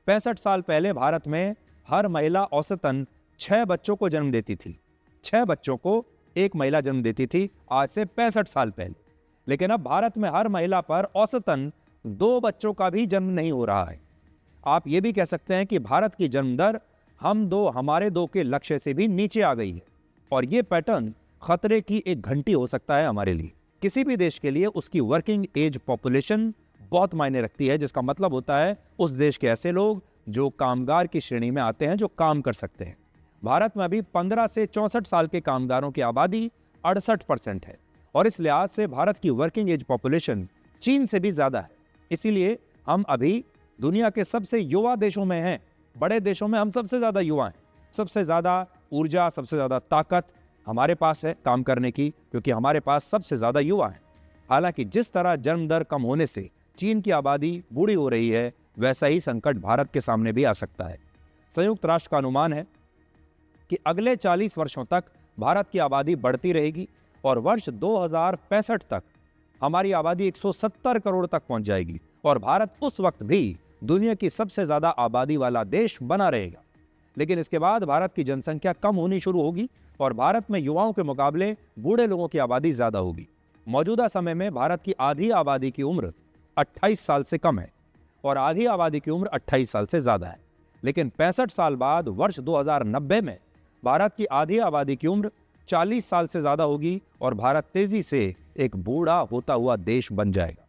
65 साल पहले भारत में हर महिला औसतन 6 बच्चों को जन्म देती थी। 6 बच्चों को एक महिला जन्म देती थी आज से 65 साल पहले। लेकिन अब भारत में हर महिला पर औसतन 2 बच्चों का भी जन्म नहीं हो रहा है। आप ये भी कह सकते हैं कि भारत की जन्म दर हम दो हमारे दो के लक्ष्य से भी नीचे आ गई है और ये पैटर्न खतरे की एक घंटी हो सकता है हमारे लिए। किसी भी देश के लिए उसकी वर्किंग एज पॉपुलेशन बहुत मायने रखती है, जिसका मतलब होता है उस देश के ऐसे लोग जो कामगार की श्रेणी में आते हैं, जो काम कर सकते हैं। भारत में अभी 15 से 64 साल के कामगारों की आबादी 68% है और इस लिहाज से भारत की वर्किंग एज पॉपुलेशन चीन से भी ज्यादा है। इसीलिए हम अभी दुनिया के सबसे युवा देशों में हैं। बड़े देशों में हम सबसे ज्यादा युवा हैं। सबसे ज्यादा ऊर्जा, सबसे ज्यादा ताकत हमारे पास है काम करने की, क्योंकि हमारे पास सबसे ज्यादा युवा हैं। हालांकि जिस तरह जन्म दर कम होने से चीन की आबादी बूढ़ी हो रही है, वैसा ही संकट भारत के सामने भी आ सकता है। संयुक्त राष्ट्र का अनुमान है कि अगले 40 वर्षों तक भारत की आबादी बढ़ती रहेगी और वर्ष 2065 तक हमारी आबादी 170 करोड़ तक पहुंच जाएगी और भारत उस वक्त भी दुनिया की सबसे ज्यादा आबादी वाला देश बना रहेगा। लेकिन इसके बाद भारत की जनसंख्या कम होनी शुरू होगी और भारत में युवाओं के मुकाबले बूढ़े लोगों की आबादी ज्यादा होगी। मौजूदा समय में भारत की आधी आबादी की उम्र 28 साल से कम है और आधी आबादी की उम्र 28 साल से ज्यादा है। लेकिन 65 साल बाद वर्ष 2090 में भारत की आधी आबादी की उम्र 40 साल से ज्यादा होगी और भारत तेजी से एक बूढ़ा होता हुआ देश बन जाएगा।